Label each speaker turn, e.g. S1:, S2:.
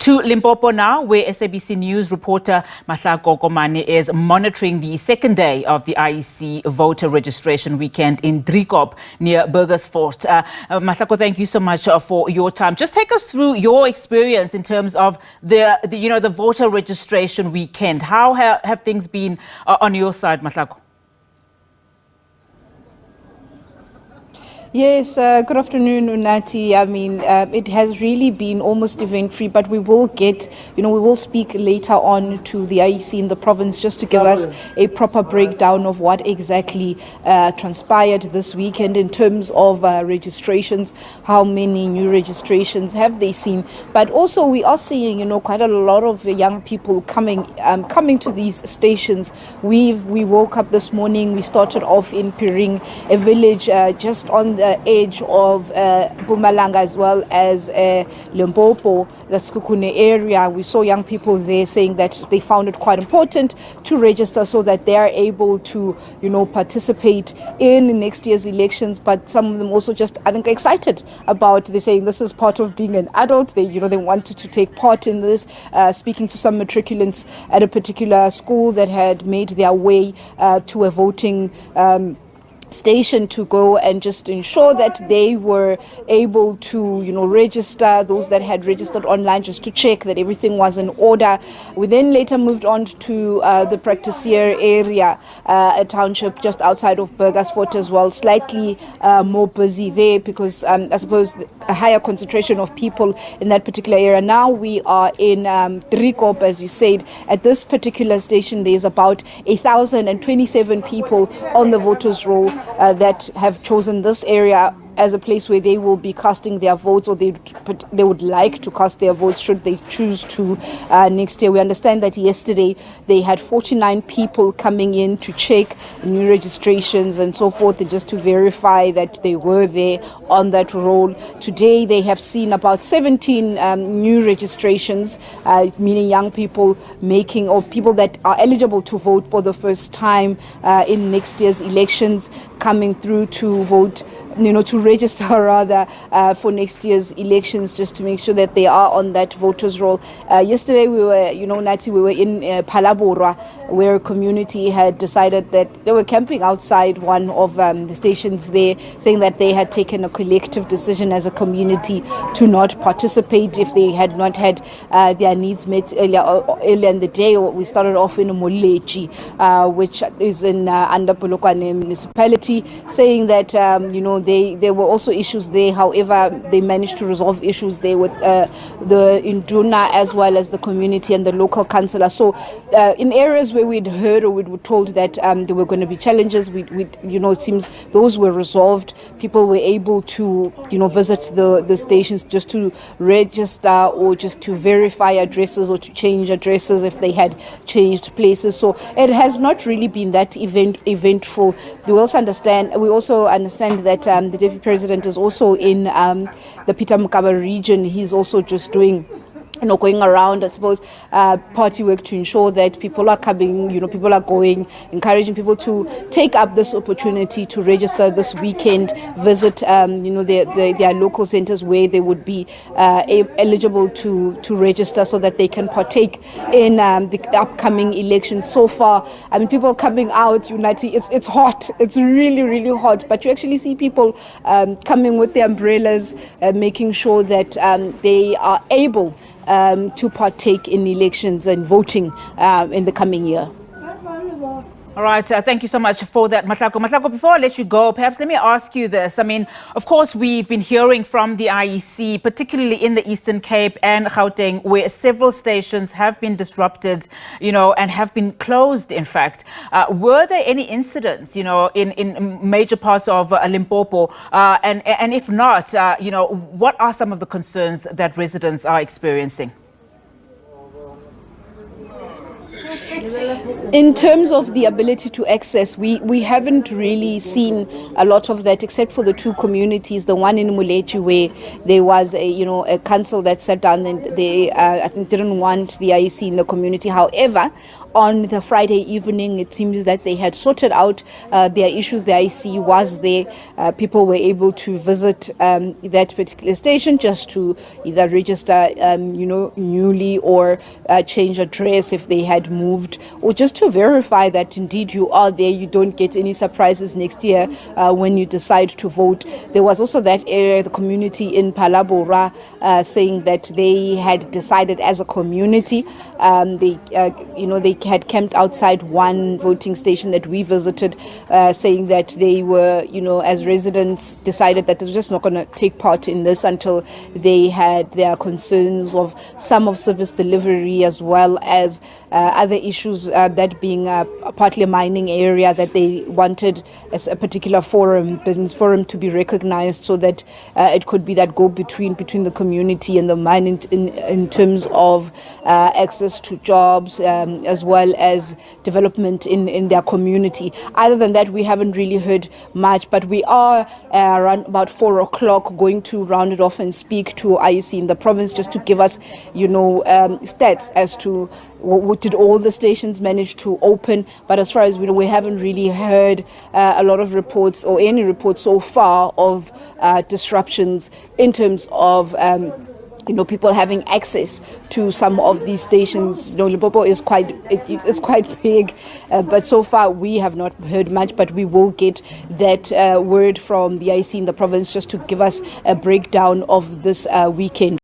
S1: To Limpopo now, where SABC News reporter Mahlako Komane is monitoring the second day of the IEC voter registration weekend in Driekop near Burgersfort. Mahlako, thank you so much for your time. Just take us through your experience in terms of the voter registration weekend. How have things been on your side, Mahlako?
S2: Yes, good afternoon, Unati. I mean, it has really been almost event-free, but we will we will speak later on to the IEC in the province just to give us a proper breakdown of what exactly transpired this weekend in terms of registrations, how many new registrations have they seen. But also we are seeing, quite a lot of young people coming to these stations. We woke up this morning, we started off in Piring, a village just on the edge of Mpumalanga as well as Limpopo, that's Kukune area. We saw young people there saying that they found it quite important to register so that they are able to, participate in next year's elections. But some of them also just, I think, excited about, they're saying this is part of being an adult. They wanted to take part in this. Speaking to some matriculants at a particular school that had made their way to a voting station to go and just ensure that they were able to, register, those that had registered online, just to check that everything was in order. We then later moved on to the practitioner area, a township just outside of Burgersfort as well, slightly more busy there because I suppose a higher concentration of people in that particular area. Now we are in Driekop, as you said. At this particular station, there's about 1,027 people on the voters' roll that have chosen this area as a place where they will be casting their votes, or they would like to cast their votes should they choose to next year. We understand that yesterday they had 49 people coming in to check new registrations and so forth, and just to verify that they were there on that roll. Today they have seen about 17 new registrations, meaning young people or people that are eligible to vote for the first time in next year's elections coming through to vote, to register rather for next year's elections, just to make sure that they are on that voters roll. Yesterday we were, Nati, we were in Phalaborwa, where a community had decided that they were camping outside one of the stations there, saying that they had taken a collective decision as a community to not participate if they had not had their needs met earlier in the day. We started off in Molechi, which is in under Polokwane municipality, saying that there were also issues there. However, they managed to resolve issues there with the Induna as well as the community and the local councillor. So in areas where we'd heard or we were told that there were going to be challenges, it seems those were resolved. People were able to visit the stations just to register or just to verify addresses or to change addresses if they had changed places. So it has not really been that eventful. We also understand that the Deputy President is also in the Peter Mokaba region. He's also just doing going around, I suppose, party work to ensure that people are coming, people are going, encouraging people to take up this opportunity to register this weekend, visit, their local centers where they would be eligible to register so that they can partake in the upcoming elections. So far, I mean, people coming out, it's hot. It's really, really hot. But you actually see people coming with their umbrellas, making sure that they are able to partake in elections and voting in the coming year.
S1: All right, thank you so much for that, Mahlako. Mahlako, before I let you go, perhaps let me ask you this. I mean, of course, we've been hearing from the IEC, particularly in the Eastern Cape and Gauteng, where several stations have been disrupted, and have been closed, in fact. Were there any incidents, in major parts of Limpopo? And if not, what are some of the concerns that residents are experiencing?
S2: In terms of the ability to access, we haven't really seen a lot of that, except for the two communities. The one in Mulechi, where there was a council that sat down and they I think didn't want the IEC in the community. However, on the Friday evening, it seems that they had sorted out their issues. The IEC was there. People were able to visit that particular station just to either register, newly or change address if they had moved, or just to verify that indeed you are there. You don't get any surprises next year when you decide to vote. There was also that area, the community in Palabora, saying that they had decided as a community. They had camped outside one voting station that we visited, saying that they were, as residents, decided that they're just not going to take part in this until they had their concerns of some of service delivery, as well as other issues, that being partly a mining area, that they wanted as a particular business forum to be recognized, so that it could be that go-between between the community and the mine in terms of access to jobs, as well as development in their community. Other than that, we haven't really heard much, but we are around about 4 o'clock going to round it off and speak to IEC in the province, just to give us, stats as to what did all the stations manage to open. But as far as we know, we haven't really heard a lot of reports or any reports so far of disruptions in terms of people having access to some of these stations. Limpopo is quite big, but so far we have not heard much. But we will get that word from the IEC in the province, just to give us a breakdown of this weekend.